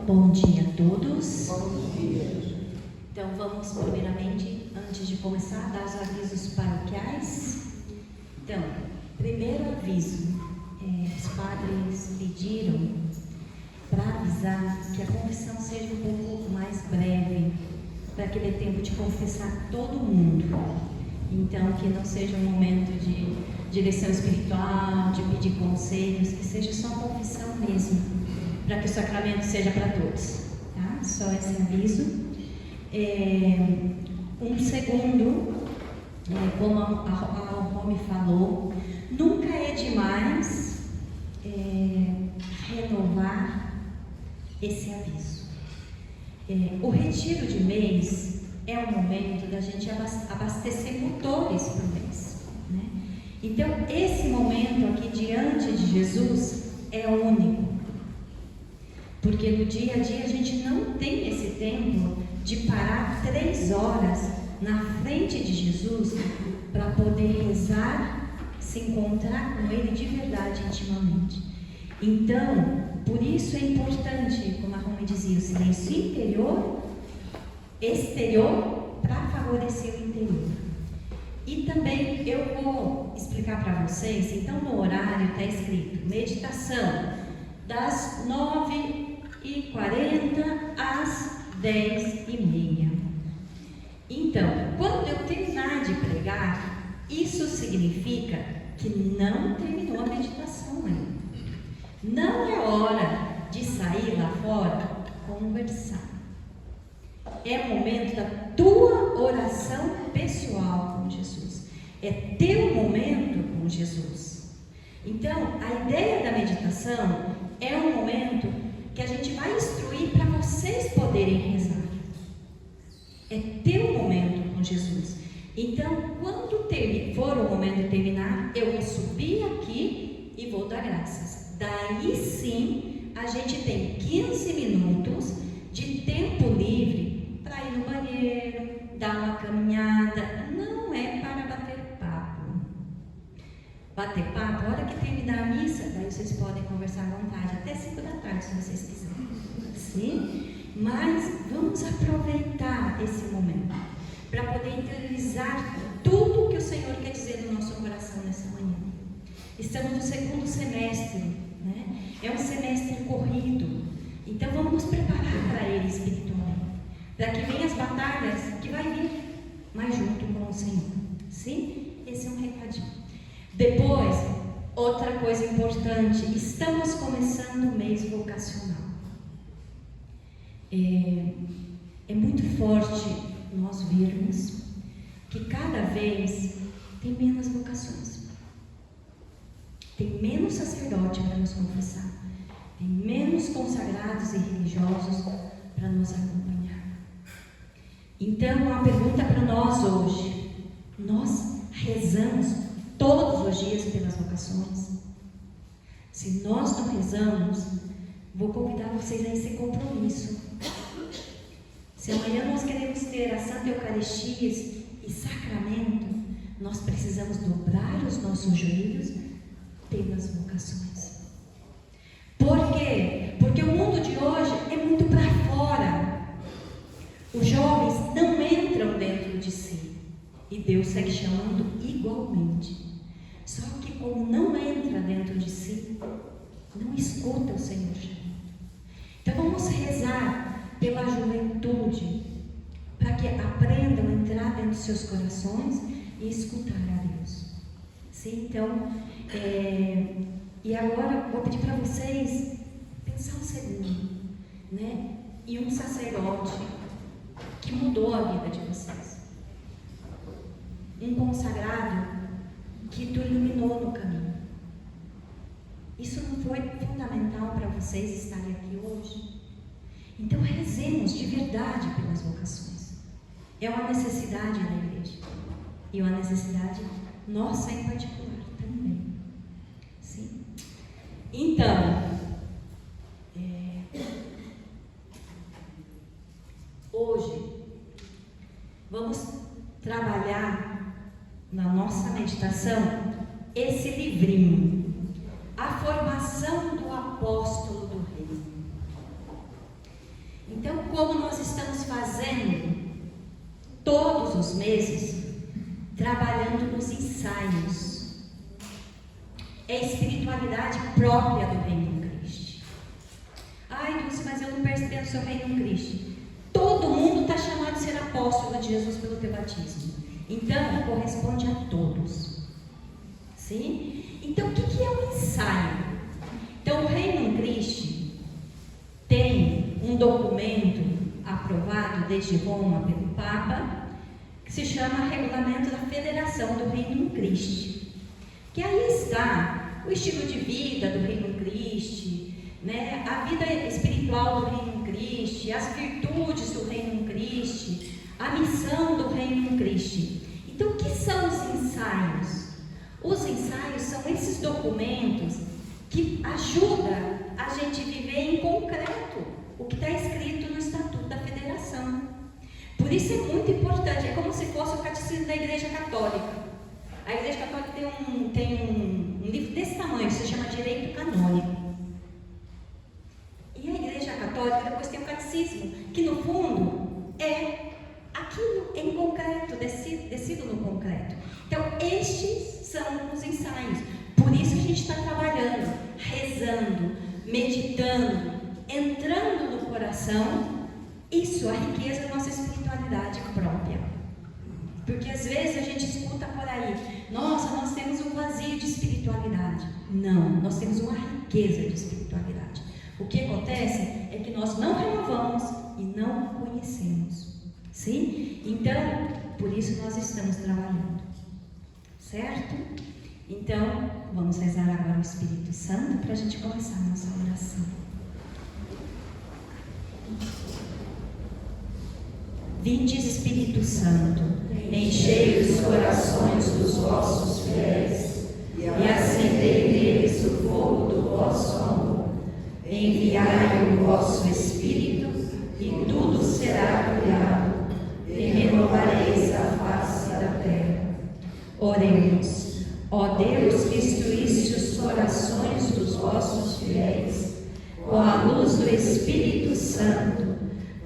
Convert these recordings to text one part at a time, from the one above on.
Bom dia a todos. Bom dia. Então vamos primeiramente, antes de começar, dar os avisos paroquiais. Então, primeiro aviso, os padres pediram para avisar que a confissão seja um pouco mais breve, para que dê tempo de confessar todo mundo. Então, que não seja um momento de direção espiritual, de pedir conselhos, que seja só confissão mesmo, para que o sacramento seja para todos, tá? Só esse aviso. Um segundo, como a Romy falou, nunca é demais renovar esse aviso. O retiro de mês é um momento da gente abastecer motores para o mês, né? Então, esse momento aqui diante de Jesus é único, porque no dia a dia a gente não tem esse tempo de parar 3 horas na frente de Jesus para poder rezar, se encontrar com Ele de verdade, intimamente. Então, por isso é importante, como a Romy dizia, o silêncio interior, exterior, para favorecer o interior. E também eu vou explicar para vocês, então no horário está escrito meditação das 9h40 às 10h30. Então, quando eu terminar de pregar, isso significa que não terminou a meditação ainda. Não é hora de sair lá fora conversar. É o momento da tua oração pessoal com Jesus. É teu momento com Jesus. Então, a ideia da meditação é um momento que a gente vai instruir para vocês poderem rezar. É teu momento com Jesus. Então, quando for o momento de terminar, eu vou subir aqui e vou dar graças. Daí sim, a gente tem 15 minutos de tempo livre para ir no banheiro, dar uma caminhada. Não é para bater papo. Bater papo, a hora que terminar a missa, daí vocês podem conversar à vontade, até 5 da tarde, se vocês quiserem. Sim? Mas vamos aproveitar esse momento para poder interiorizar tudo que o Senhor quer dizer no nosso coração nessa manhã. Estamos no segundo semestre, né? É um semestre corrido, então vamos nos preparar para ele espiritualmente, para que venham as batalhas que vai vir, mas junto com o Senhor. Sim? Esse é um recadinho. Depois, outra coisa importante, estamos começando o mês vocacional. É muito forte nós vermos que cada vez tem menos vocações, tem menos sacerdote para nos confessar, tem menos consagrados e religiosos para nos acompanhar. Então, uma pergunta para nós hoje: nós rezamos todos os dias pelas vocações? Se nós não rezamos, vou convidar vocês a esse compromisso. Se amanhã nós queremos ter a Santa Eucaristia e sacramento, nós precisamos dobrar os nossos joelhos pelas vocações. Por quê? Porque o mundo de hoje é muito para fora. Os jovens não entram dentro de si. E Deus segue chamando igualmente. Só que como não entra dentro de si, não escuta o Senhor chamando. Então vamos rezar pela juventude, para que aprendam a entrar dentro dos seus corações e escutar a Deus. Sim, então, e agora vou pedir para vocês pensar um segundo, né? E um sacerdote que mudou a vida de vocês, um consagrado que tu iluminou no caminho. Isso não foi fundamental para vocês estarem aqui hoje? Então rezemos de verdade pelas vocações. É uma necessidade da igreja e uma necessidade nossa em particular também. Sim? Então, hoje vamos trabalhar na nossa meditação esse livrinho, A Formação do Apóstolo do Reino. ensaios. É espiritualidade própria do Reino Cristo. Ai, Dulce, mas eu não percebo o seu Reino Cristo. Todo mundo está chamado a ser apóstolo de Jesus pelo teu batismo. Então, corresponde a todos. Sim? Então, o que é um ensaio? Então, o Reino Cristo tem um documento aprovado desde Roma pelo Papa, que se chama Regulamento da Federação do Reino Cristo. Que aí está o estilo de vida do Reino Cristo, né? A vida espiritual do Reino Cristo, as virtudes do Reino Cristo, a missão do Reino Cristo. Então, o que são os ensaios? Os ensaios são esses documentos que ajudam a gente viver em concreto o que está escrito no Estatuto da Federação. Por isso é muito importante, é como se fosse o catecismo da Igreja Católica. A Igreja Católica tem um livro desse tamanho, se chama Direito Canônico. E a Igreja Católica depois tem o catecismo, que no fundo é aquilo em concreto, descido no concreto. Então, estes são os ensaios. Por isso a gente está trabalhando, rezando, meditando, entrando no coração. Isso, a riqueza da nossa espiritualidade própria. Porque às vezes a gente escuta por aí, nossa, nós temos um vazio de espiritualidade. Não, nós temos uma riqueza de espiritualidade. O que acontece é que nós não renovamos e não conhecemos. Sim? Então, por isso nós estamos trabalhando. Certo? Então, vamos rezar agora o Espírito Santo para a gente começar a nossa oração. Vindes, Espírito Santo, enchei os corações dos vossos fiéis e acendei neles o fogo do vosso amor. Enviai o vosso Espírito e tudo será criado e renovareis a face da terra. Oremos. Ó Deus, que instruíste os corações dos vossos fiéis com a luz do Espírito Santo,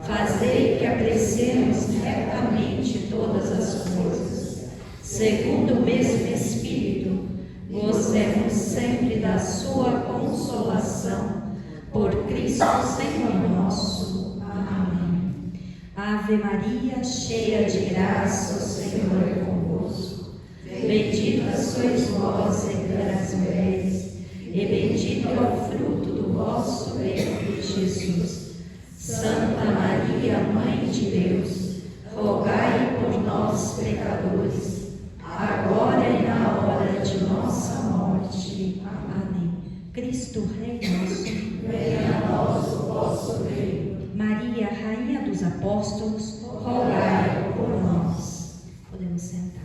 fazei que apreciemos retamente todas as coisas, segundo o mesmo Espírito, gozemos sempre da sua consolação, por Cristo Senhor nosso. Amém. Ave Maria, cheia de graça, o Senhor é convosco. Bendita sois vós entre as mulheres, e bendito é o fruto do vosso ventre, Jesus. Santa Maria, Mãe de Deus, rogai por nós, pecadores, agora e na hora de nossa morte. Amém. Cristo Rei nosso, venha a nós o vosso reino. Maria, Rainha dos Apóstolos, rogai por nós. Podemos sentar.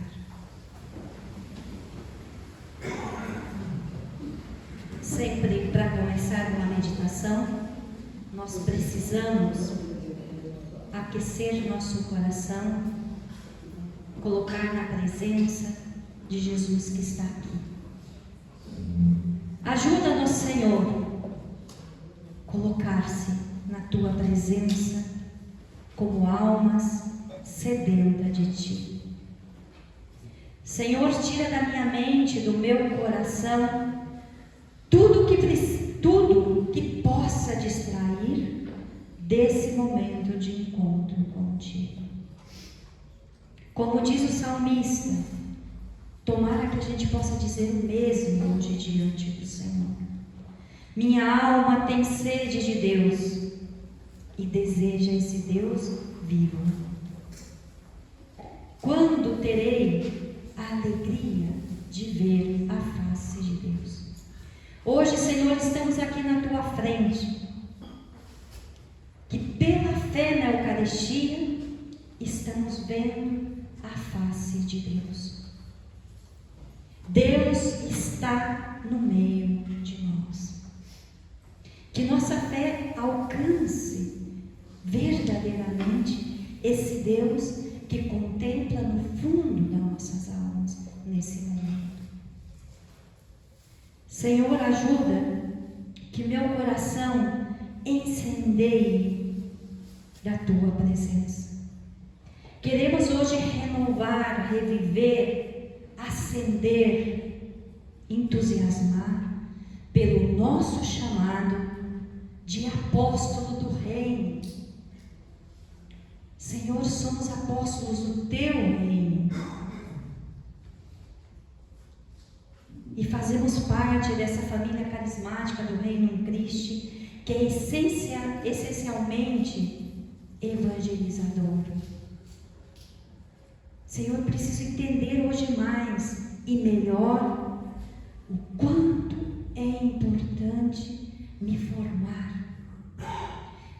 Sempre para começar uma meditação, nós precisamos aquecer nosso coração, colocar na presença de Jesus que está aqui. Ajuda-nos, Senhor, colocar-se na tua presença como almas sedentas de ti. Senhor, tira da minha mente, do meu coração, tudo que possa distrair desse momento de encontro contigo. Como diz o salmista, tomara que a gente possa dizer o mesmo hoje diante do Senhor. Minha alma tem sede de Deus e deseja esse Deus vivo. Quando terei a alegria de ver a face de Deus? Hoje, Senhor, estamos aqui na tua frente, que pela fé na Eucaristia estamos vendo a face de Deus. Deus está no meio de nós. Que nossa fé alcance verdadeiramente esse Deus que contempla no fundo das nossas almas nesse momento. Senhor, ajuda que meu coração incendeie da tua presença. Queremos hoje renovar, reviver, acender acender, entusiasmar pelo nosso chamado de apóstolo do reino. Senhor, somos apóstolos do teu reino e fazemos parte dessa família carismática do Reino em Cristo, que é essencialmente evangelizadora. Senhor, preciso entender hoje mais e melhor o quanto é importante me formar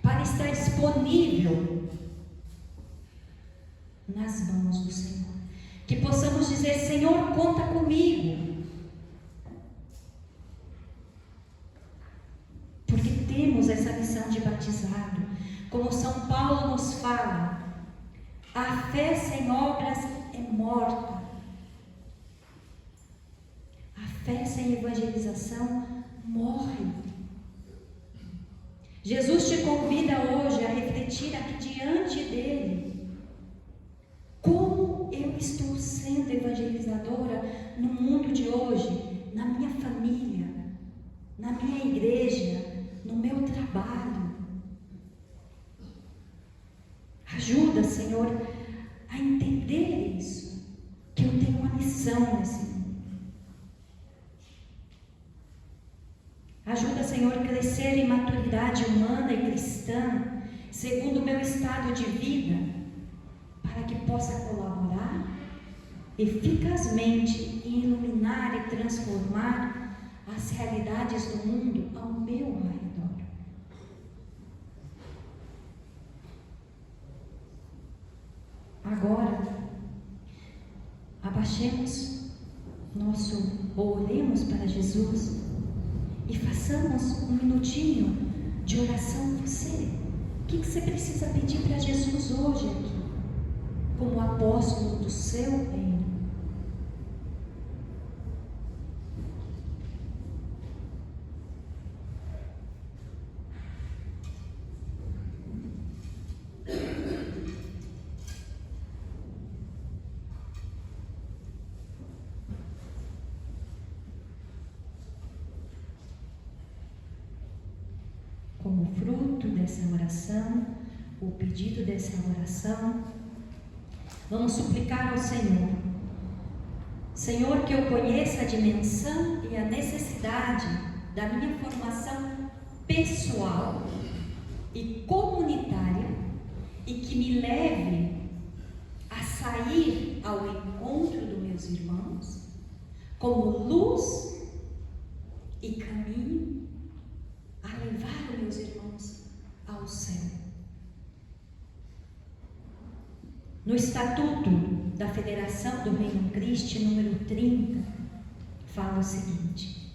para estar disponível nas mãos do Senhor. Que possamos dizer: Senhor, conta comigo. Porque temos essa missão de batizado. Como São Paulo nos fala, a fé sem obras é morta. A fé sem evangelização morre. Jesus te convida hoje a refletir aqui diante dele. Como eu estou sendo evangelizadora no mundo de hoje, na minha família, na minha igreja, no meu trabalho? Ajuda, Senhor, a entender isso, que eu tenho uma missão nesse mundo. Ajuda, Senhor, a crescer em maturidade humana e cristã, segundo o meu estado de vida, para que possa colaborar eficazmente em iluminar e transformar as realidades do mundo ao meu redor. Agora, abaixemos ou olhemos para Jesus e façamos um minutinho de oração. O que você precisa pedir para Jesus hoje aqui, como apóstolo do seu reino? Como fruto dessa oração, o pedido dessa oração, vamos suplicar ao Senhor: Senhor, que eu conheça a dimensão e a necessidade da minha formação pessoal e comunitária, e que me leve a sair ao encontro dos meus irmãos como luz e caminho a levar os meus irmãos ao céu. No Estatuto da Federação do Reino Cristo, número 30, fala o seguinte: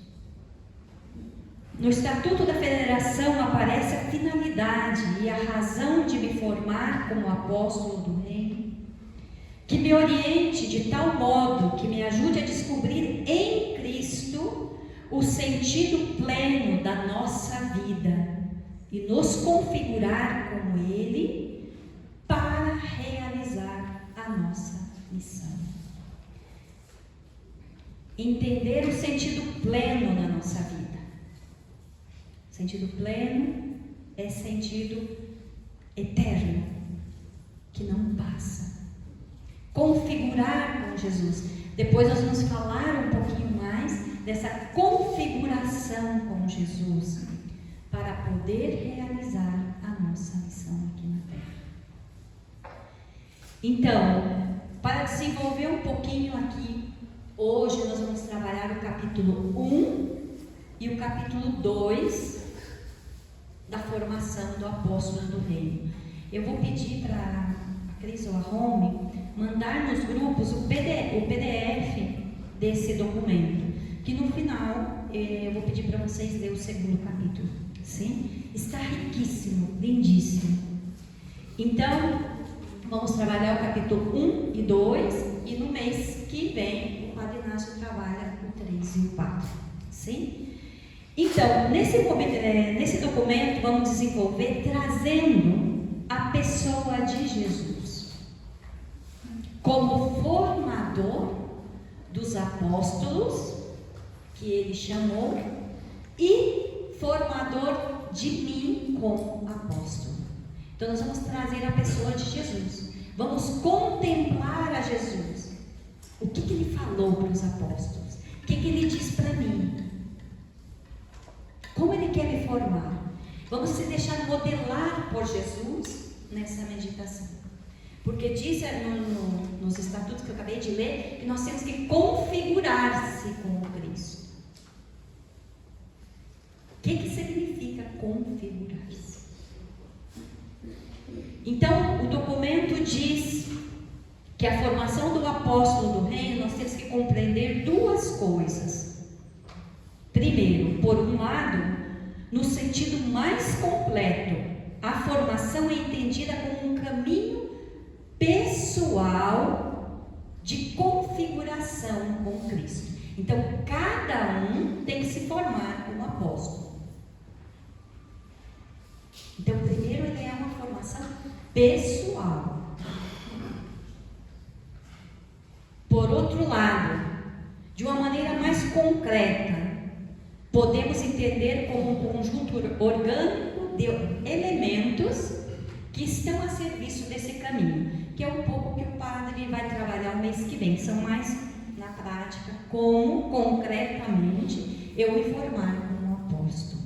no Estatuto da Federação aparece a finalidade e a razão de me formar como apóstolo do Reino, que me oriente de tal modo que me ajude a descobrir em Cristo o sentido pleno da nossa vida e nos configurar como Ele para realizar a nossa missão. Entender o sentido pleno da nossa vida. Sentido pleno é sentido eterno, que não passa. Configurar com Jesus. Depois nós vamos falar um pouquinho mais dessa configuração com Jesus, para poder realizar a nossa missão aqui na Terra. Então, para desenvolver um pouquinho aqui, hoje nós vamos trabalhar o capítulo 1 e o capítulo 2 da formação do apóstolo do reino. Eu vou pedir para a Cris ou a Rome mandar nos grupos o PDF desse documento, que no final eu vou pedir para vocês ler o segundo capítulo. Sim? Está riquíssimo, lindíssimo. Então, vamos trabalhar o capítulo 1 e 2, e no mês que vem o Padre Inácio trabalha o 3 e o 4. Sim? Então, nesse documento vamos desenvolver trazendo a pessoa de Jesus como formador dos apóstolos, que ele chamou, e formador de mim como apóstolo. Então nós vamos trazer a pessoa de Jesus, vamos contemplar a Jesus. O que ele falou para os apóstolos? O que ele diz para mim? Como ele quer me formar? Vamos se deixar modelar por Jesus nessa meditação. Porque diz nos estatutos que eu acabei de ler, que nós temos que configurar-se com Cristo. O que significa configurar-se? Então, o documento diz que a formação do apóstolo do reino, nós temos que compreender duas coisas. Primeiro, por um lado, no sentido mais completo, a formação é entendida como um caminho pessoal de configuração com Cristo. Então, cada um tem que se formar como apóstolo. Então, primeiro, ele é uma formação pessoal. Por outro lado, de uma maneira mais concreta, podemos entender como um conjunto orgânico de elementos que estão a serviço desse caminho, que é um pouco que o padre vai trabalhar o mês que vem, que são mais na prática, como concretamente eu me formar como apóstolo.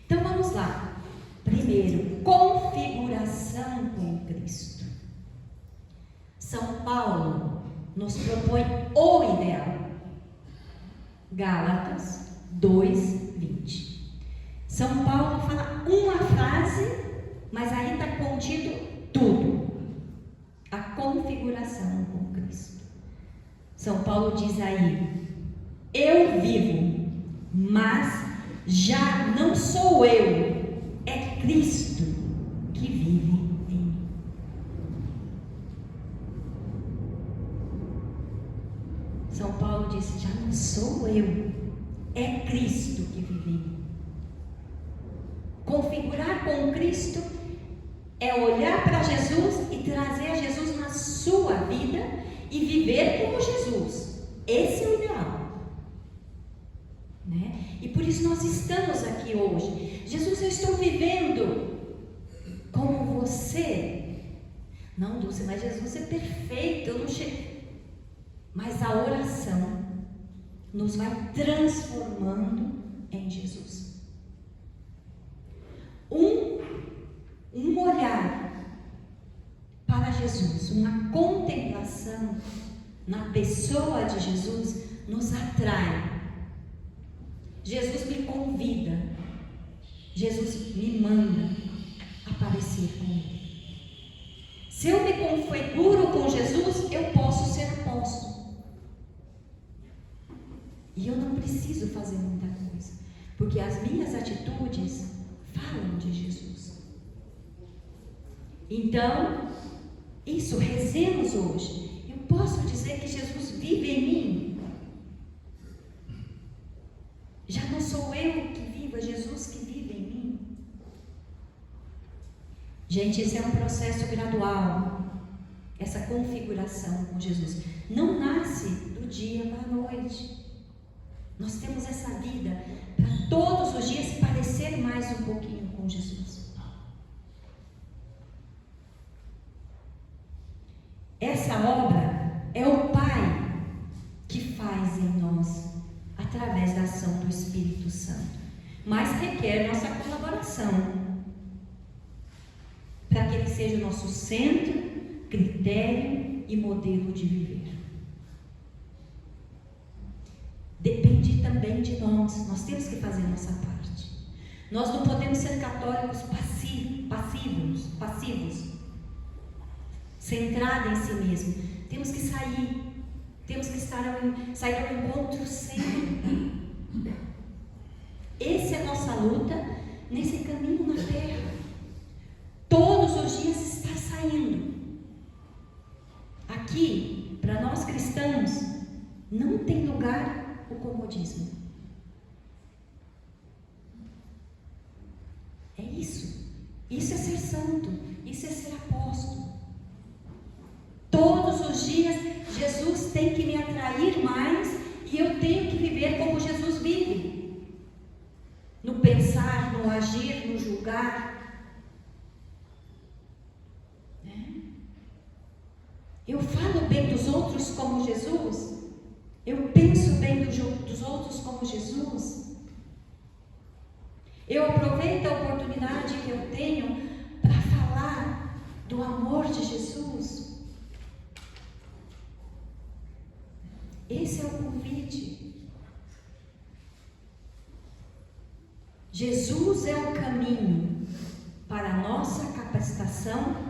Então vamos lá. Primeiro, configuração com Cristo. São Paulo nos propõe o ideal. Gálatas 2:20. São Paulo fala uma frase, mas aí está contido tudo. A configuração com Cristo. São Paulo diz aí: eu vivo, mas já não sou eu, é Cristo que vive em mim. São Paulo disse: já não sou eu, é Cristo que vive em mim. Configurar com Cristo é olhar para Jesus e trazer a Jesus na sua vida e viver como Jesus. Esse é o ideal, né? E por isso nós estamos aqui hoje. Jesus, eu estou vivendo como você. Não, Dulce, mas Jesus é perfeito, eu não chego. Mas a oração nos vai transformando em Jesus. Um olhar para Jesus, uma contemplação na pessoa de Jesus nos atrai. Jesus me convida, Jesus me manda aparecer com Ele. Se eu me configuro com Jesus, eu posso ser apóstolo. E eu não preciso fazer muita coisa, porque as minhas atitudes falam de Jesus. Então, isso, rezemos hoje. Eu posso dizer que Jesus vive em mim. Já não sou eu que vivo, é Jesus que vive em mim. Gente, esse é um processo gradual. Essa configuração com Jesus não nasce do dia para a noite. Nós temos essa vida para todos os dias parecer mais um pouquinho com Jesus. Essa obra é o Pai que faz em nós, através da ação do Espírito Santo, mas requer nossa colaboração, para que Ele seja o nosso centro, critério e modelo de viver. Depende também de nós temos que fazer nossa parte. Nós não podemos ser católicos passivos, centrados em si mesmo. Temos que sair, temos que sair ao encontro sempre. Essa é a nossa luta nesse caminho na terra. Todos os dias está saindo. Aqui, para nós cristãos, não tem lugar o comodismo. É isso. Isso é ser santo. Isso é ser apóstolo. Todos os dias Jesus tem que me atrair mais e eu tenho que viver como Jesus vive. No pensar, no agir, no julgar. Eu falo bem dos outros como Jesus? Eu penso bem dos outros como Jesus? Eu aproveito a oportunidade que eu tenho para falar do amor de Jesus? Esse é o convite. Jesus é o caminho para a nossa capacitação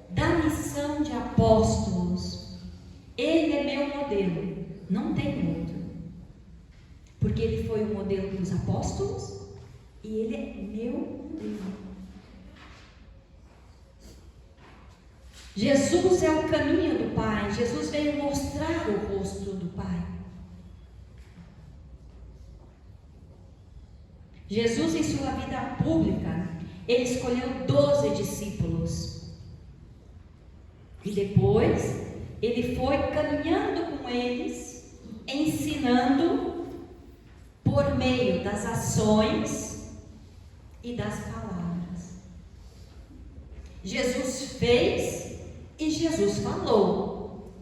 da missão de apóstolos. Ele é meu modelo, não tem outro. Porque ele foi o modelo dos apóstolos e ele é meu modelo. Jesus é o caminho do Pai. Jesus veio mostrar o rosto do Pai. Jesus, em sua vida pública, ele escolheu 12 discípulos. E depois, ele foi caminhando com eles, ensinando por meio das ações e das palavras. Jesus fez e Jesus falou.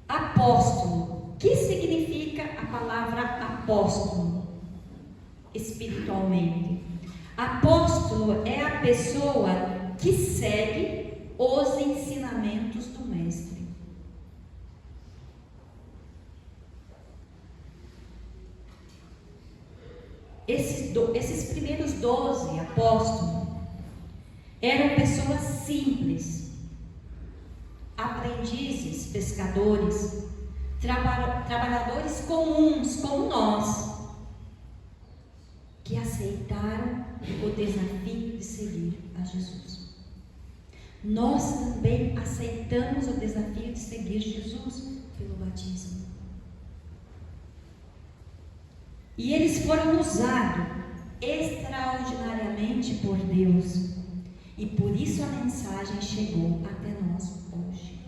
Apóstolo. O que significa a palavra apóstolo? Espiritualmente. Apóstolo é a pessoa que segue os ensinamentos do Mestre. Esses primeiros 12 apóstolos eram pessoas simples, aprendizes, pescadores, trabalhadores comuns como nós, que aceitaram o desafio de seguir a Jesus. Nós também aceitamos o desafio de seguir Jesus pelo batismo. E eles foram usados extraordinariamente por Deus. E por isso a mensagem chegou até nós hoje.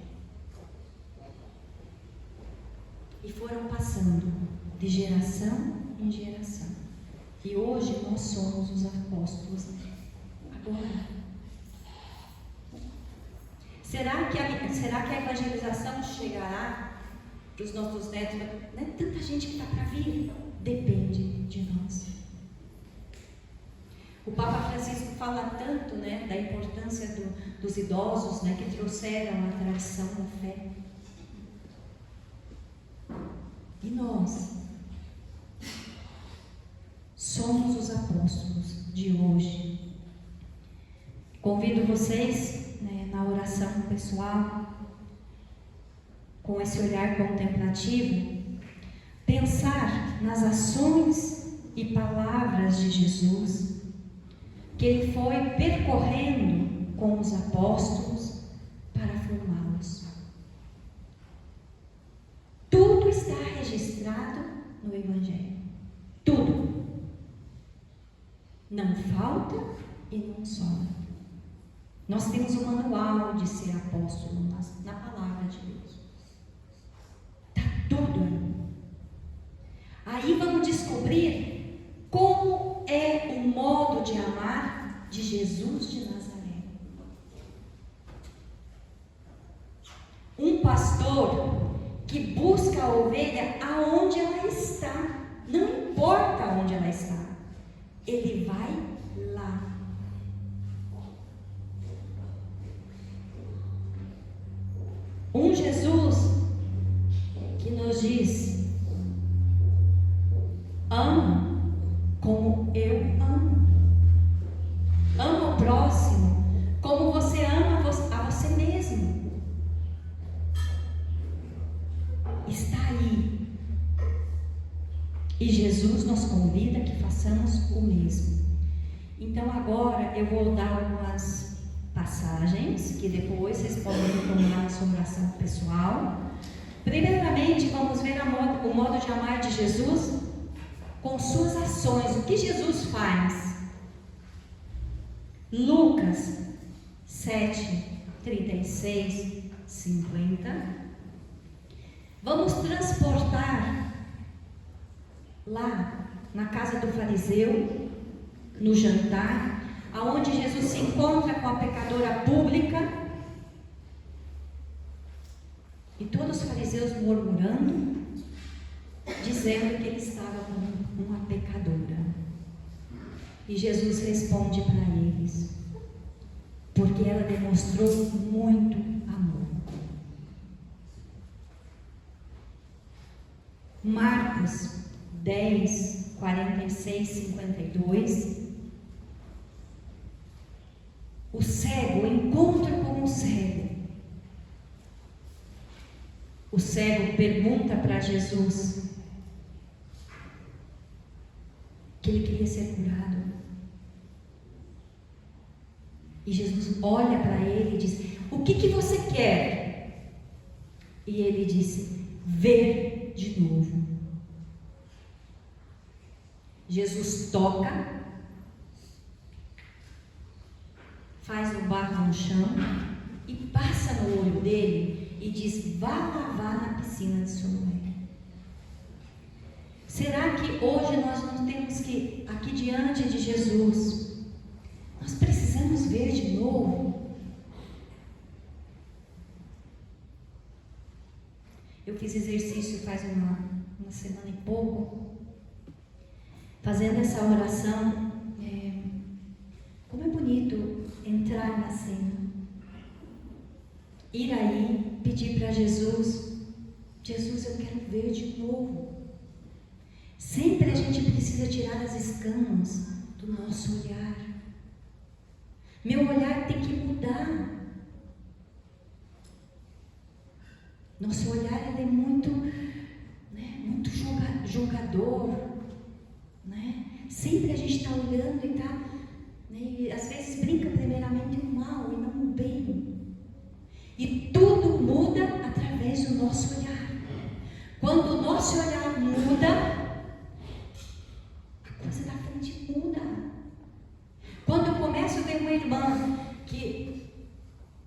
E foram passando de geração em geração. E hoje nós somos os apóstolos. Agora, será que a evangelização chegará para os nossos netos? Não é tanta gente que está para vir. Depende de nós. O Papa Francisco fala tanto, da importância dos idosos, que trouxeram a tradição da fé. E nós somos os apóstolos de hoje. Convido vocês, na oração pessoal, com esse olhar contemplativo, pensar nas ações e palavras de Jesus, que ele foi percorrendo com os apóstolos para formá-los. Tudo está registrado no Evangelho. Tudo. Não falta e não sobra. Nós temos um manual de ser apóstolo na palavra de Deus. Está tudo aí. Aí vamos descobrir como é o modo de amar de Jesus de Nazaré. Um pastor que busca a ovelha aonde ela está, não importa onde ela está, ele vai lá. Um Jesus que nos diz: ama como eu amo. Ama o próximo como você ama a você mesmo. Está aí. E Jesus nos convida que façamos o mesmo. Então agora eu vou dar algumas passagens que depois vocês podem tomar na sua oração pessoal. Primeiramente, vamos ver o modo de amar de Jesus com suas ações. O que Jesus faz? Lucas 7, 36, 50. Vamos transportar lá na casa do fariseu, no jantar, aonde Jesus se encontra com a pecadora pública, e todos os fariseus murmurando, dizendo que ele estava com uma pecadora. E Jesus responde para eles: porque ela demonstrou muito amor. Marcos 10, 46, 52. O cego, o encontro com o cego. O cego pergunta para Jesus que ele queria ser curado. E Jesus olha para ele e diz: o que você quer? E ele disse: ver de novo. Jesus toca, faz um barro no chão e passa no olho dele e diz: vá lavar na piscina de Siloé. Será que hoje nós não temos que, aqui diante de Jesus, nós precisamos ver de novo? Eu fiz exercício faz uma semana e pouco, fazendo essa oração. Como é bonito entrar na cena, ir aí, pedir para Jesus: Jesus, eu quero ver de novo. Sempre a gente precisa tirar as escamas do nosso olhar. Meu olhar tem que mudar. Nosso olhar ele é muito julgador, né? Sempre a gente está olhando e está, né, e às vezes brinca primeiramente o mal e não o bem. E tudo muda através do nosso olhar. Quando o nosso olhar muda, a coisa da frente muda. Quando eu começo a ver uma irmã que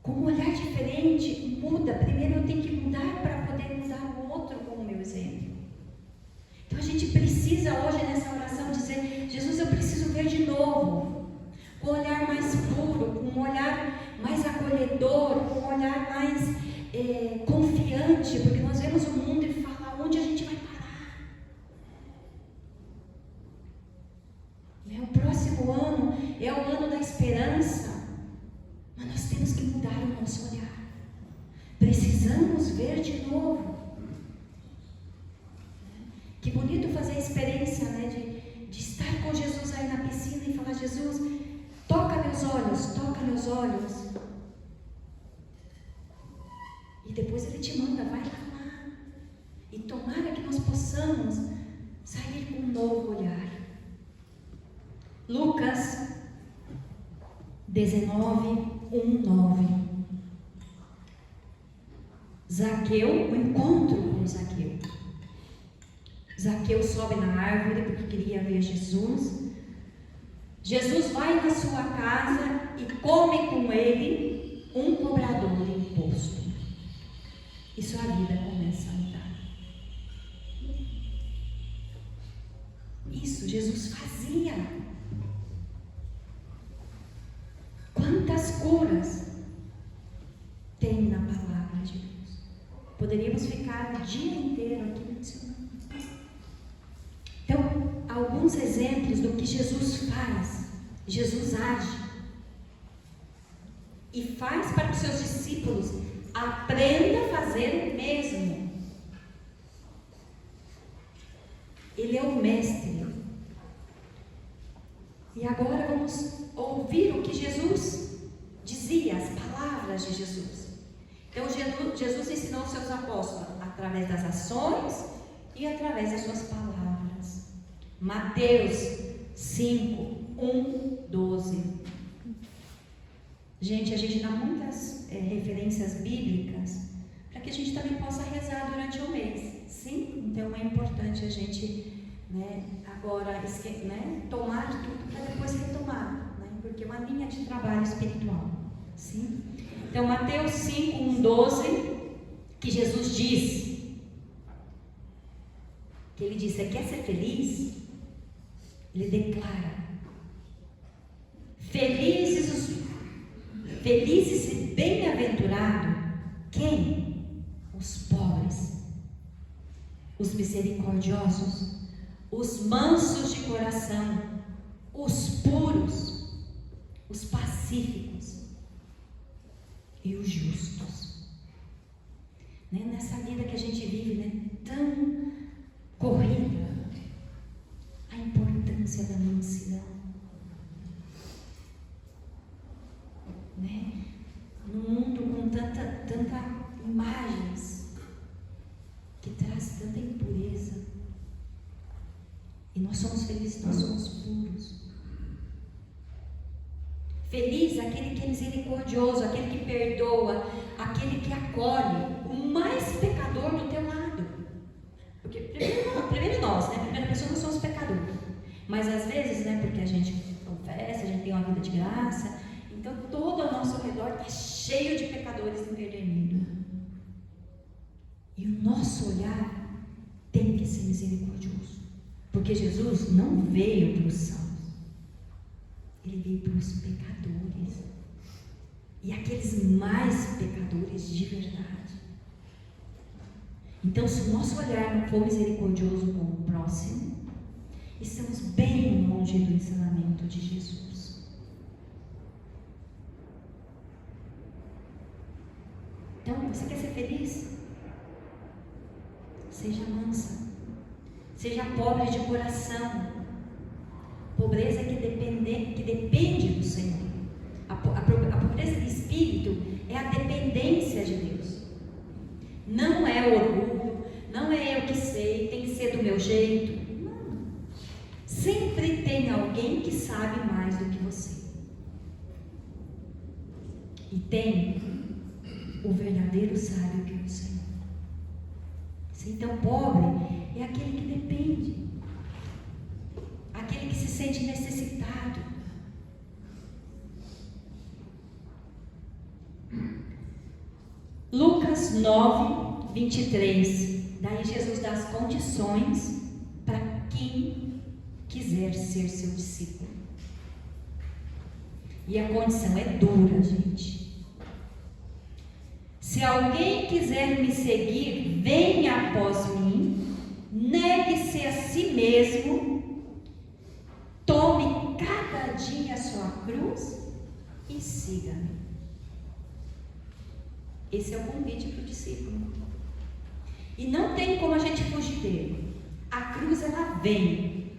com um olhar diferente muda, primeiro eu tenho que mudar para poder usar o outro como meu exemplo. Então a gente precisa hoje nessa oração dizer: Jesus, eu preciso ver de novo, com um olhar mais puro, com um olhar mais acolhedor, com um olhar mais confiante, porque nós vemos o mundo e fala: onde a gente vai parar? O próximo ano é o ano da esperança, mas nós temos que mudar o nosso olhar. Precisamos ver de novo. Que bonito fazer a experiência, né, de estar com Jesus aí na piscina e falar: Jesus, toca meus olhos, toca meus olhos. E depois Ele te manda: vai lá. E tomara que nós possamos sair com um novo olhar. Lucas 19, 1, 9. Zaqueu, o encontro com Zaqueu. Zaqueu sobe na árvore porque queria ver Jesus. Jesus vai na sua casa e come com ele um cobrador de imposto. E sua vida começa a mudar. Isso Jesus fazia. Quantas curas tem na palavra de Deus? Poderíamos ficar o dia inteiro aqui mencionando. Então, alguns exemplos do que Jesus faz. Jesus age e faz para que os seus discípulos aprendam a fazer o mesmo. Ele é o mestre. E agora vamos ouvir o que Jesus dizia, as palavras de Jesus. Então Jesus ensinou os seus apóstolos através das ações e através das suas palavras. Mateus 5, 1, 12. Gente, a gente dá muitas referências bíblicas para que a gente também possa rezar durante o mês. Sim? Então é importante a gente, agora tomar tudo para depois retomar, porque é uma linha de trabalho espiritual. Sim? Então, Mateus 5, 1, 12, que Jesus diz, que ele diz: você quer ser feliz? Ele declara: felizes e bem-aventurado quem? Os pobres, os misericordiosos, os mansos de coração, os puros, os pacíficos e os justos. Nessa vida que a gente vive, tão corrida, a importância da mansidão, no mundo com tanta imagens que traz tanta impureza, e nós somos felizes, nós somos puros. Feliz aquele que é misericordioso, aquele que perdoa, aquele que acolhe o mais pecador do teu lado. Porque primeiro nós, primeira pessoa, nós somos pecadores. Mas às vezes, porque a gente confessa, a gente tem uma vida de graça, então todo ao nosso redor está cheio de pecadores empedernidos. E o nosso olhar tem que ser misericordioso. Porque Jesus não veio para os salvos, ele veio para os pecadores. E aqueles mais pecadores de verdade. Então, se o nosso olhar não for misericordioso com o próximo, estamos bem longe do ensinamento de Jesus. Então, você quer ser feliz? Seja mansa. Seja pobre de coração. Pobreza que depende do Senhor. A pobreza de espírito é a dependência de Deus. Não é orgulho, não é eu que sei, tem que ser do meu jeito. Não. Sempre tem alguém que sabe mais do que você. E tem o verdadeiro sábio que é o Senhor. Então, pobre é aquele que depende, aquele que se sente necessitado. Lucas 9, 23. Daí Jesus dá as condições para quem quiser ser seu discípulo. E a condição é dura, gente. Se alguém quiser me seguir, venha após mim, negue-se a si mesmo, tome cada dia a sua cruz e siga-me. Esse é o convite para o discípulo. E não tem como a gente fugir dele. A cruz, ela vem.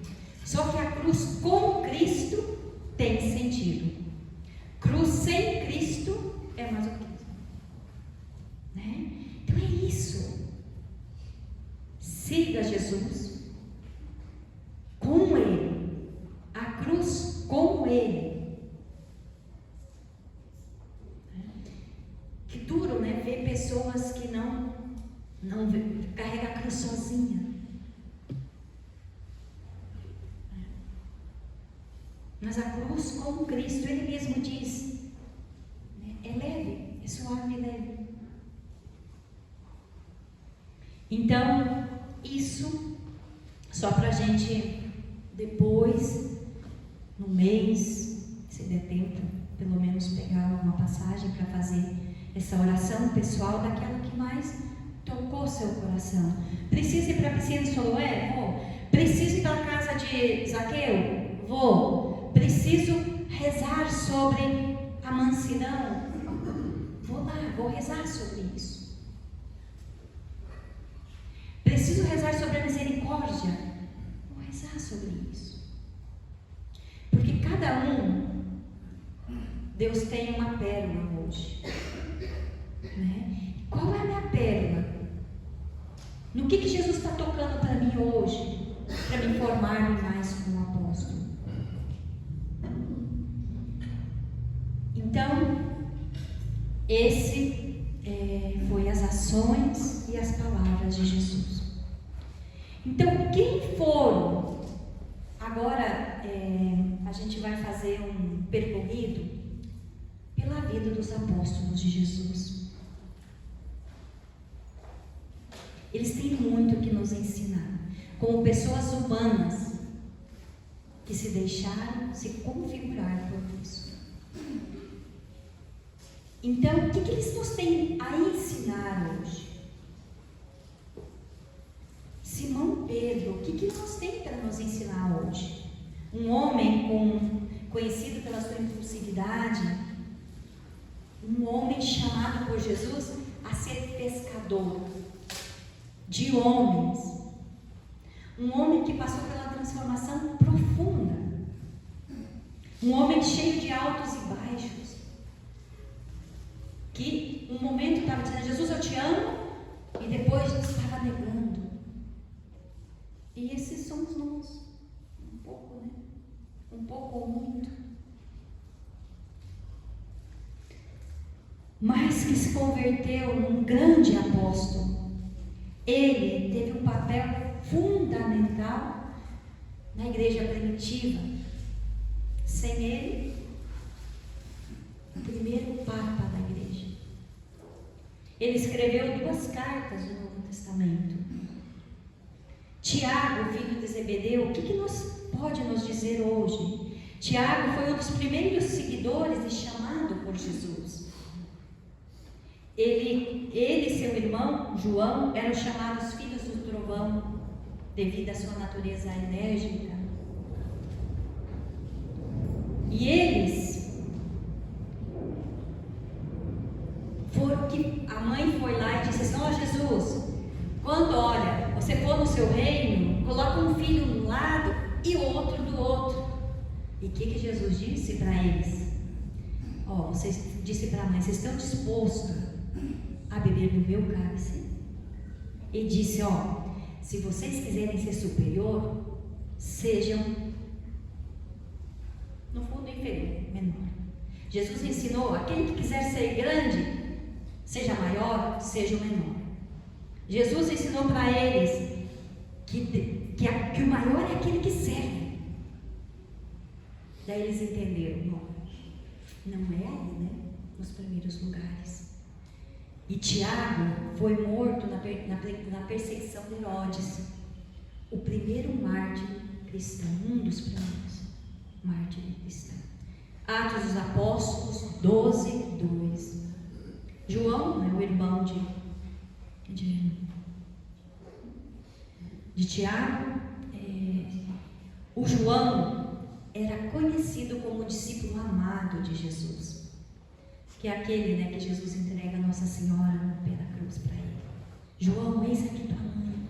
Só que a cruz com Cristo tem sentido. Cruz sem Cristo é masoquismo. Então é isso. Siga Jesus com Ele. A cruz com Ele. Que duro, ver pessoas que não carregam a cruz sozinha. Mas a cruz com Cristo, Ele mesmo diz, é leve, é suave e leve. Então, isso, só para a gente depois, no mês, se der tempo, pelo menos pegar uma passagem para fazer essa oração pessoal daquela que mais tocou seu coração. Precisa ir para a piscina de Soloé? Vou. Preciso ir para a casa de Zaqueu? Vou. Preciso rezar sobre a mansidão? Vou lá, vou rezar sobre isso. Preciso rezar sobre a misericórdia? Vou rezar sobre isso. Porque cada um, Deus tem uma pérola hoje. Qual é a minha pérola? No que Jesus está tocando para mim hoje? Para me formar mais como apóstolo. Então, esse foi as ações e as palavras de Jesus. Então, quem foram? Agora a gente vai fazer um percorrido pela vida dos apóstolos de Jesus. Eles têm muito que nos ensinar, como pessoas humanas que se deixaram se configurar por Cristo. Então, o que eles nos têm a ensinar hoje? Simão Pedro, o que nós temos para nos ensinar hoje? Um homem conhecido pela sua impulsividade, um homem chamado por Jesus a ser pescador de homens, um homem que passou pela transformação profunda, um homem cheio de altos e baixos, que um momento estava dizendo: Jesus, eu te amo, e depois estava negando. E esses somos nós, um pouco, né? Um pouco ou muito. Mas que se converteu num grande apóstolo. Ele teve um papel fundamental na igreja primitiva. Sem ele, o primeiro papa da igreja. Ele escreveu 2 cartas do Novo Testamento. Tiago, filho de Zebedeu, o que pode nos dizer hoje? Tiago foi um dos primeiros seguidores e chamado por Jesus. Ele e seu irmão, João, eram chamados filhos do trovão, devido à sua natureza enérgica. E eles foram que a mãe foi lá e disse assim: ó Jesus, quando olha, você for no seu reino, coloca um filho de um lado e outro do outro. E o que Jesus disse para eles? Vocês disse para a mãe: vocês estão dispostos a beber do meu cálice? E disse: se vocês quiserem ser superior, sejam no fundo inferior, menor. Jesus ensinou: aquele que quiser ser grande, seja maior, seja o menor. Jesus ensinou para eles que o maior é aquele que serve. Daí eles entenderam: não é ali, né? Nos primeiros lugares. E Tiago foi morto na perseguição de Herodes, o primeiro mártir cristão, um dos primeiros mártires cristãos. Atos dos Apóstolos 12, 2. João, o irmão de Tiago, o João era conhecido como discípulo amado de Jesus, que é aquele, que Jesus entrega a Nossa Senhora no pé da cruz para ele. João, eis aqui tua mãe.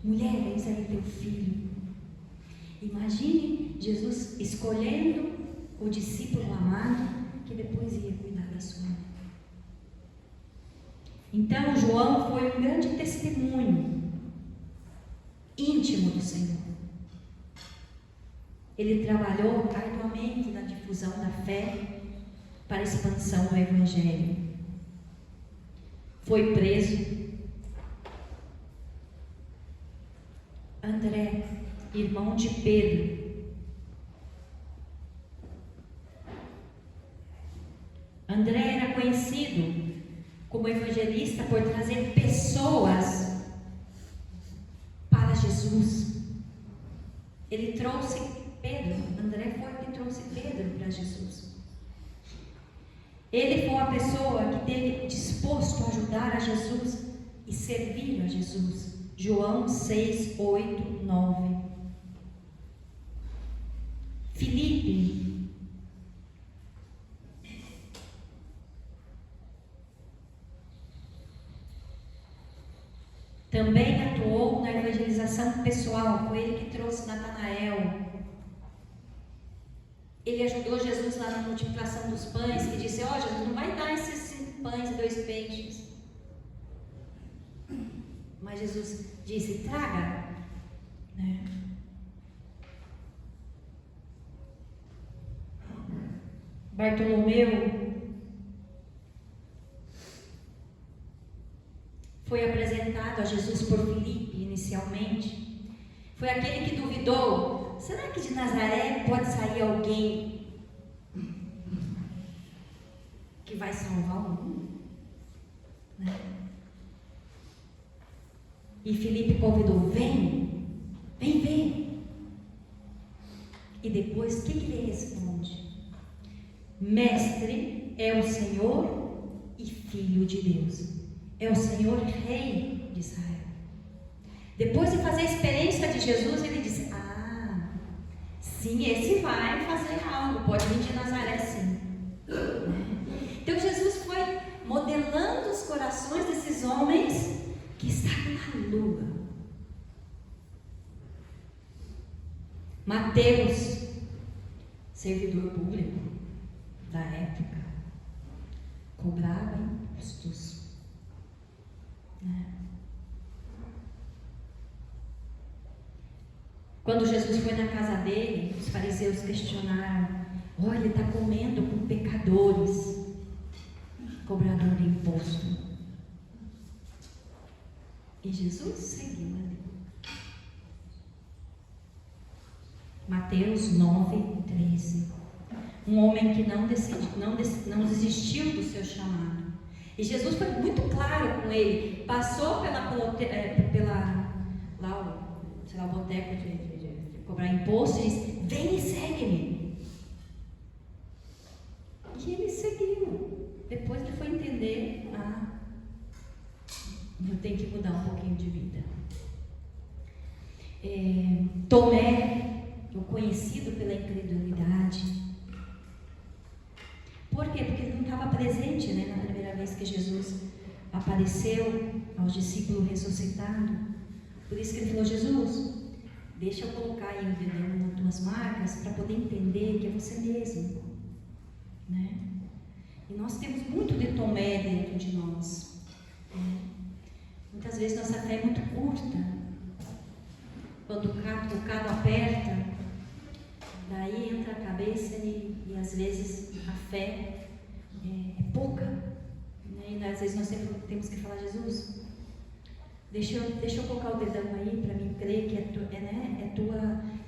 Mulher, eis aí teu filho. Imagine Jesus escolhendo o discípulo amado que depois ia cuidar da sua mãe. Então João foi um grande testemunho íntimo do Senhor. Ele trabalhou arduamente na difusão da fé para a expansão do Evangelho. Foi preso. André, irmão de Pedro, André era conhecido como evangelista por trazer pessoas para Jesus. Ele trouxe Pedro, André foi que trouxe Pedro para Jesus. Ele foi a pessoa que esteve disposto a ajudar a Jesus e servir a Jesus. João 6, 8, 9. Filipe, também atuou na evangelização pessoal, foi ele que trouxe Natanael. Ele ajudou Jesus lá na multiplicação dos pães, que disse: Jesus, não vai dar esses 5 pães e 2 peixes. Mas Jesus disse: traga, Bartolomeu foi apresentado a Jesus por Filipe inicialmente. Foi aquele que duvidou: será que de Nazaré pode sair alguém salvar o mundo, né? E Filipe convidou, vem, vem ver. E depois, o que ele responde? Mestre é o Senhor e Filho de Deus. É o Senhor Rei de Israel. Depois de fazer a experiência de Jesus, ele disse, sim, esse vai fazer algo, pode vir de Nazaré sim. Então Jesus foi modelando os corações desses homens que estavam na lua. Mateus, servidor público da época, cobrava impostos, né? Quando Jesus foi na casa dele, os fariseus questionaram, olha, ele está comendo com pecadores, cobrador de imposto. E Jesus seguiu ali. Mateus 9:13. Um homem que não desistiu do seu chamado. E Jesus foi muito claro com ele. Passou o boteco de cobrar imposto e disse, vem e segue-me. E ele seguiu. Depois ele foi entender, eu tenho que mudar um pouquinho de vida. Tomé, o conhecido pela incredulidade. Por quê? Porque ele não estava presente, né, na primeira vez que Jesus apareceu aos discípulos ressuscitados. Por isso que ele falou, Jesus, deixa eu colocar aí o dedão nas tuas marcas para poder entender que é você mesmo, né? E nós temos muito de Tomé dentro de nós, né? Muitas vezes nossa fé é muito curta. Quando o cabo aperta, daí entra a cabeça e às vezes a fé é pouca, né? E às vezes nós temos que falar, Jesus, deixa eu colocar o dedão aí para mim crer que é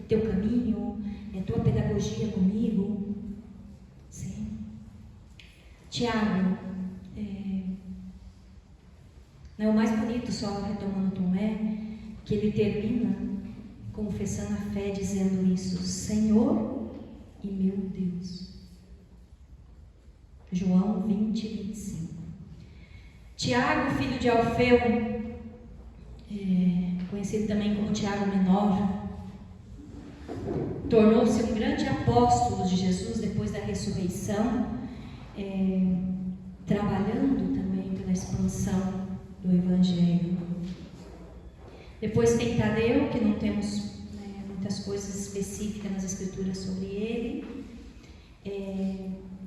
teu caminho, é tua pedagogia comigo. Sim. Tiago, o mais bonito, só retomando Tomé, que ele termina confessando a fé, dizendo isso, Senhor e meu Deus. João 20:25. Tiago, filho de Alfeu, conhecido também como Tiago Menor, tornou-se um grande apóstolo de Jesus depois da ressurreição, trabalhando também pela expansão do Evangelho. Depois tem Tadeu, que não temos muitas coisas específicas nas Escrituras sobre ele.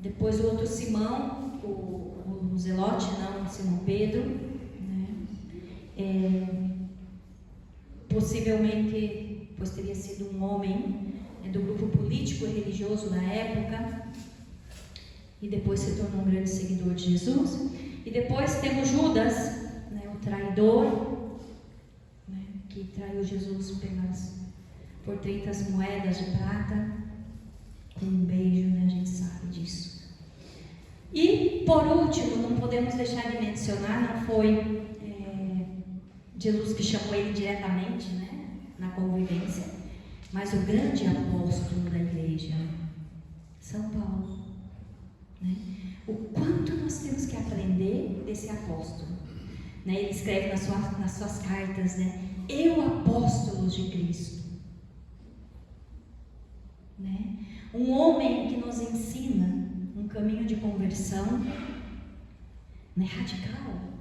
Depois o outro Simão, o Zelote, não, Simão Pedro, né? Possivelmente, pois teria sido um homem do grupo político e religioso da época, e depois se tornou um grande seguidor de Jesus. E depois temos Judas, né, o traidor, né, que traiu Jesus por 30 moedas de prata, com um beijo, né, a gente sabe disso. E por último, não podemos deixar de mencionar, não foi Jesus que chamou ele diretamente, né, na convivência, mas o grande apóstolo da igreja, São Paulo, né? O quanto nós temos que aprender desse apóstolo, né? Ele escreve nas suas cartas, né? Eu, apóstolo de Cristo, né? Um homem que nos ensina um caminho de conversão, né, radical.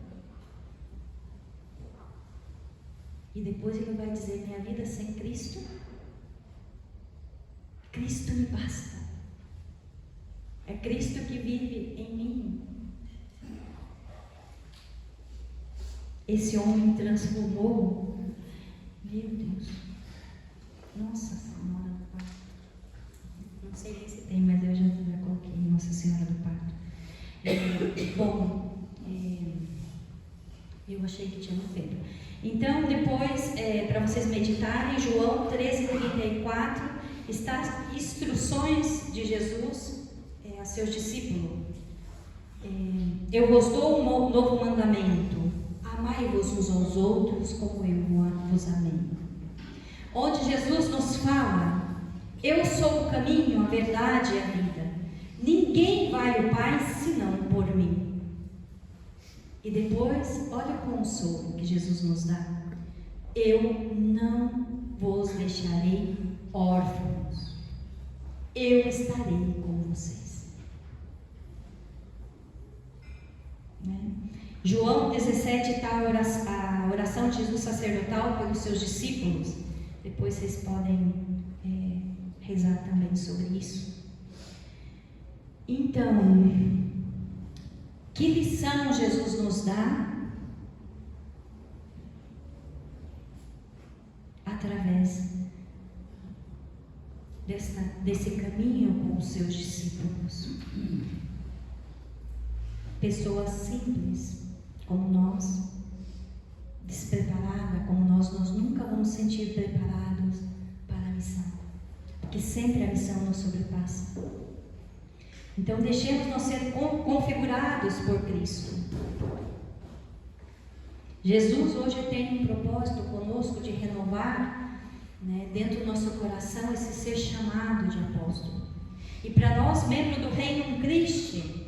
E depois ele vai dizer, minha vida sem Cristo, Cristo me basta. É Cristo que vive em mim. Esse homem transformou, meu Deus, Nossa Senhora do Parto. Não sei nem se tem, mas eu já coloquei Nossa Senhora do Parto. Eu achei que tinha muito tempo. Então, depois, para vocês meditarem, João 13:34, está instruções de Jesus a seus discípulos. Eu vos dou um novo mandamento: amai-vos uns aos outros como eu vos amei. Onde Jesus nos fala: eu sou o caminho, a verdade e a vida. Ninguém vai ao Pai senão por mim. E depois, olha o consolo que Jesus nos dá: eu não vos deixarei órfãos, eu estarei com vocês. João 17 está a oração de Jesus sacerdotal pelos seus discípulos. Depois vocês podem rezar também sobre isso. Então, que lição Jesus nos dá através desse caminho com os seus discípulos? Pessoas simples como nós, despreparada como nós nunca vamos sentir preparados para a missão, porque sempre a missão nos sobrepassa. Então deixemos-nos ser configurados por Cristo. Jesus hoje tem um propósito conosco de renovar, dentro do nosso coração, esse ser chamado de apóstolo. E para nós, membros do Reino Cristo,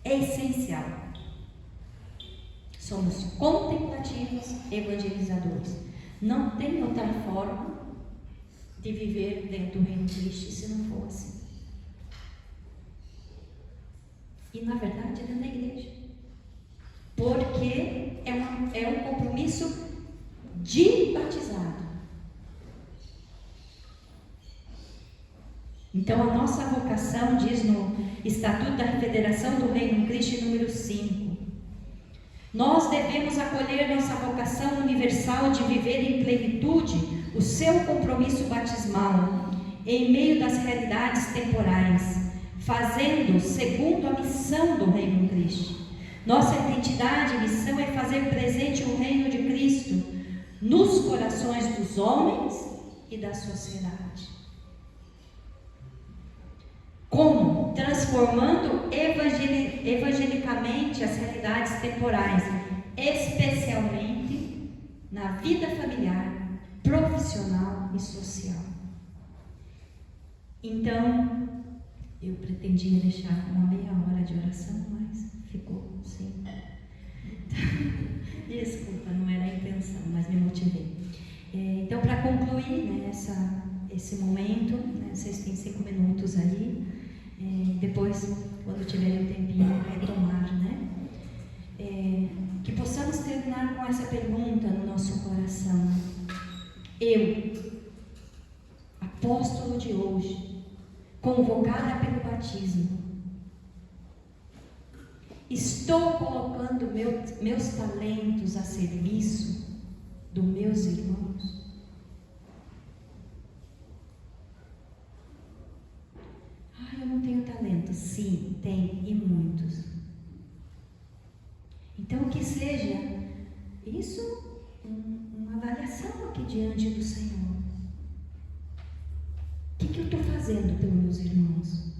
é essencial. Somos contemplativos, evangelizadores. Não tem outra forma de viver dentro do Reino Cristo se não for assim. E na verdade é na igreja, porque é um compromisso de batizado. Então a nossa vocação diz no Estatuto da Federação do Reino Cristo, número 5, nós devemos acolher nossa vocação universal de viver em plenitude o seu compromisso batismal em meio das realidades temporais, fazendo segundo a missão do Reino Cristo. Nossa identidade e missão é fazer presente o Reino de Cristo nos corações dos homens e da sociedade. Como? Transformando evangelicamente as realidades temporais, especialmente na vida familiar, profissional e social. Então, eu pretendia deixar uma meia hora de oração, mas ficou assim. Desculpa, não era a intenção, mas me motivei. Então, para concluir, esse momento, vocês têm 5 minutos aí. Depois, quando tiverem um tempinho, retomar, que possamos terminar com essa pergunta no nosso coração: eu, apóstolo de hoje, convocada pelo batismo, estou colocando meus talentos a serviço dos meus irmãos? Eu não tenho talento. Sim, tem, e muitos. Então, que seja isso uma avaliação aqui diante do Senhor. O que eu estou fazendo pelos meus irmãos?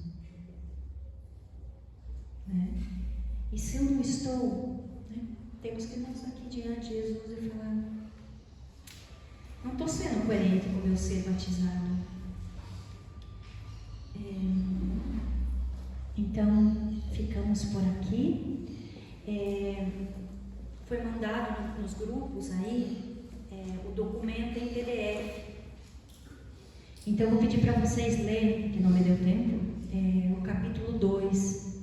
E se eu não estou, temos que nós aqui diante de Jesus e falar: não estou sendo coerente com o meu ser batizado. Então, ficamos por aqui. Foi mandado nos grupos aí o documento em PDF. Então, eu vou pedir para vocês lerem, que não me deu tempo, o capítulo 2,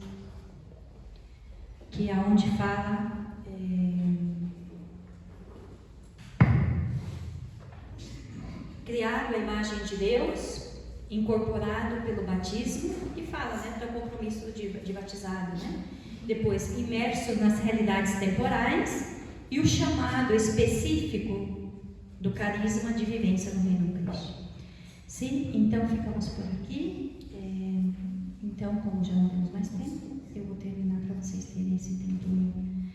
que é onde fala criado a imagem de Deus, incorporado pelo batismo, e fala, do compromisso de batizado, Depois, imerso nas realidades temporais, e o chamado específico do carisma de vivência no Reino Cristo. Sim, então ficamos por aqui. Então, como já não temos mais tempo, eu vou terminar para vocês terem esse tempinho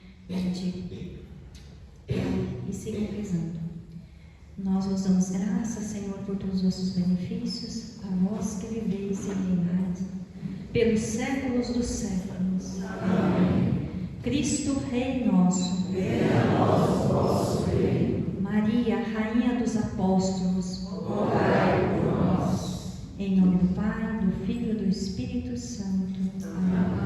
e sigam rezando. Nós vos damos graças, Senhor, por todos os vossos benefícios, a vós que viveis e reinais pelos séculos dos séculos. Amém. Cristo, Rei nosso, venha a nós o vosso reino. Maria, Rainha dos Apóstolos, rogai por nós. Em nome do Pai, do Filho e do Espírito Santo. Amém.